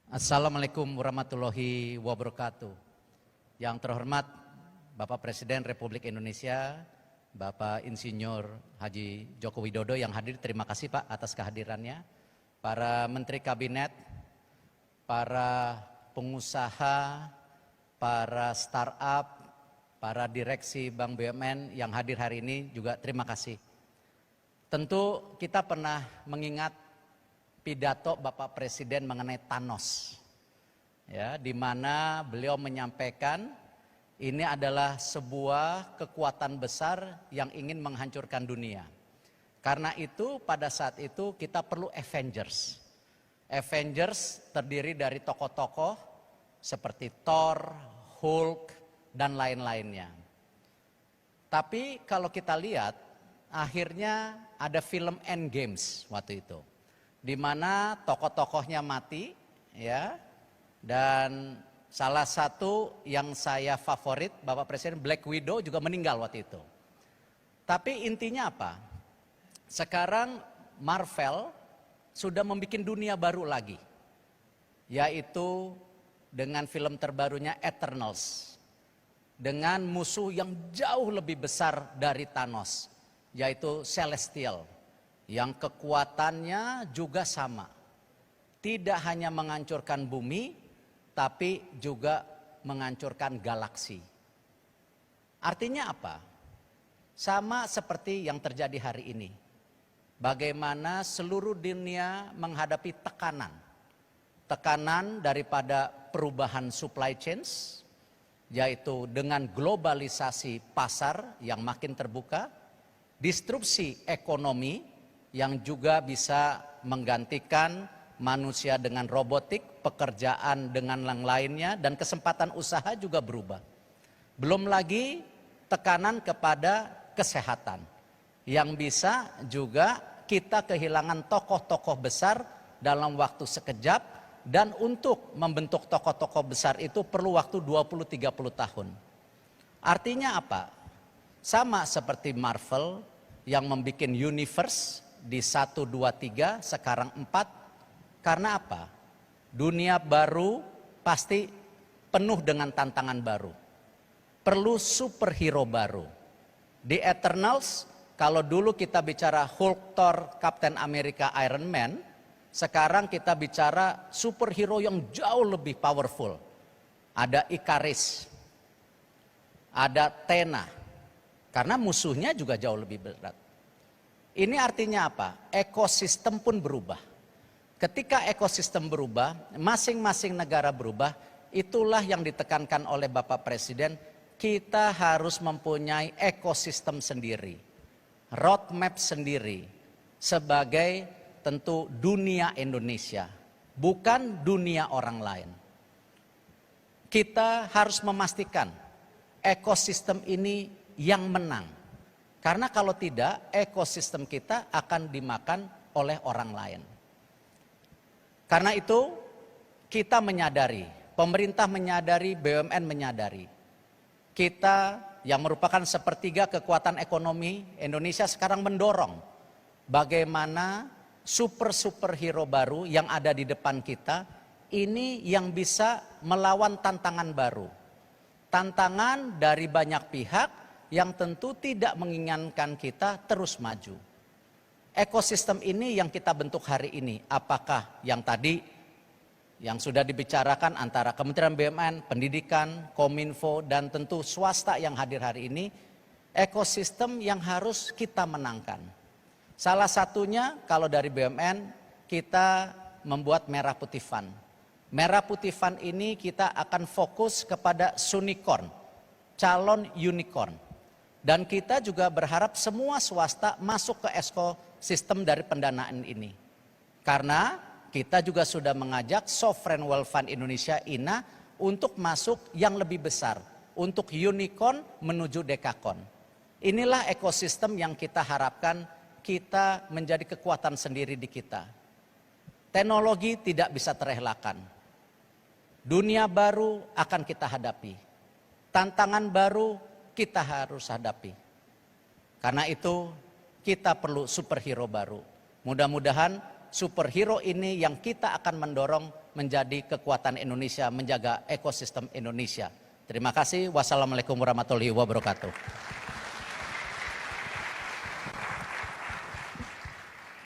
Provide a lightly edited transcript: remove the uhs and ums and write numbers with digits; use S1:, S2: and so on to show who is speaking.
S1: Assalamualaikum warahmatullahi wabarakatuh. Yang terhormat Bapak Presiden Republik Indonesia, Bapak Insinyur Haji Joko Widodo yang hadir, terima kasih Pak atas kehadirannya. Para Menteri Kabinet, para pengusaha, para startup, para direksi Bank BUMN yang hadir hari ini juga terima kasih. Tentu kita pernah mengingat pidato Bapak Presiden mengenai Thanos, ya, di mana beliau menyampaikan ini adalah sebuah kekuatan besar yang ingin menghancurkan dunia. Karena itu pada saat itu kita perlu Avengers. Avengers terdiri dari tokoh-tokoh seperti Thor, Hulk, dan lain-lainnya. Tapi kalau kita lihat, akhirnya ada film Endgames waktu itu, di mana tokoh-tokohnya mati, ya, dan salah satu yang saya favorit Bapak Presiden, Black Widow, juga meninggal waktu itu. Tapi intinya apa? Sekarang Marvel sudah membuat dunia baru lagi, yaitu dengan film terbarunya Eternals, dengan musuh yang jauh lebih besar dari Thanos, yaitu Celestial, yang kekuatannya juga sama. Tidak hanya menghancurkan bumi, tapi juga menghancurkan galaksi. Artinya apa? Sama seperti yang terjadi hari ini. Bagaimana seluruh dunia menghadapi tekanan. Tekanan daripada perubahan supply chains, yaitu dengan globalisasi pasar yang makin terbuka, disrupsi ekonomi yang juga bisa menggantikan manusia dengan robotik, pekerjaan dengan yang lainnya, dan kesempatan usaha juga berubah. Belum lagi tekanan kepada kesehatan, yang bisa juga kita kehilangan tokoh-tokoh besar dalam waktu sekejap, dan untuk membentuk tokoh-tokoh besar itu perlu waktu 20-30 tahun. Artinya apa? Sama seperti Marvel yang membuat universe di 1, 2, 3, sekarang 4. Karena apa? Dunia baru pasti penuh dengan tantangan baru. Perlu superhero baru. Di Eternals, kalau dulu kita bicara Hulk, Thor, Captain America, Iron Man, sekarang kita bicara superhero yang jauh lebih powerful. Ada Ikaris, ada Thena, karena musuhnya juga jauh lebih berat. Ini artinya apa? Ekosistem pun berubah. Ketika ekosistem berubah, masing-masing negara berubah, itulah yang ditekankan oleh Bapak Presiden, kita harus mempunyai ekosistem sendiri, roadmap sendiri, sebagai tentu dunia Indonesia, bukan dunia orang lain. Kita harus memastikan ekosistem ini yang menang. Karena kalau tidak, ekosistem kita akan dimakan oleh orang lain. Karena itu, kita menyadari, pemerintah menyadari, BUMN menyadari. Kita yang merupakan sepertiga kekuatan ekonomi Indonesia sekarang mendorong bagaimana superhero baru yang ada di depan kita, ini yang bisa melawan tantangan baru. Tantangan dari banyak pihak, yang tentu tidak menginginkan kita terus maju. Ekosistem ini yang kita bentuk hari ini, apakah yang tadi yang sudah dibicarakan antara Kementerian BUMN, Pendidikan, Kominfo, dan tentu swasta yang hadir hari ini, ekosistem yang harus kita menangkan. Salah satunya kalau dari BUMN kita membuat Merah Putih Fund. Merah Putih Fund ini kita akan fokus kepada unicorn, calon unicorn. Dan kita juga berharap semua swasta masuk ke ekosistem dari pendanaan ini. Karena kita juga sudah mengajak Sovereign Wealth Fund Indonesia INA untuk masuk yang lebih besar. Untuk unicorn menuju dekakon. Inilah ekosistem yang kita harapkan kita menjadi kekuatan sendiri di kita. Teknologi tidak bisa terelakkan. Dunia baru akan kita hadapi. Tantangan baru kita harus hadapi. Karena itu kita perlu superhero baru. Mudah-mudahan superhero ini yang kita akan mendorong menjadi kekuatan Indonesia, menjaga ekosistem Indonesia. Terima kasih. Wassalamualaikum warahmatullahi wabarakatuh.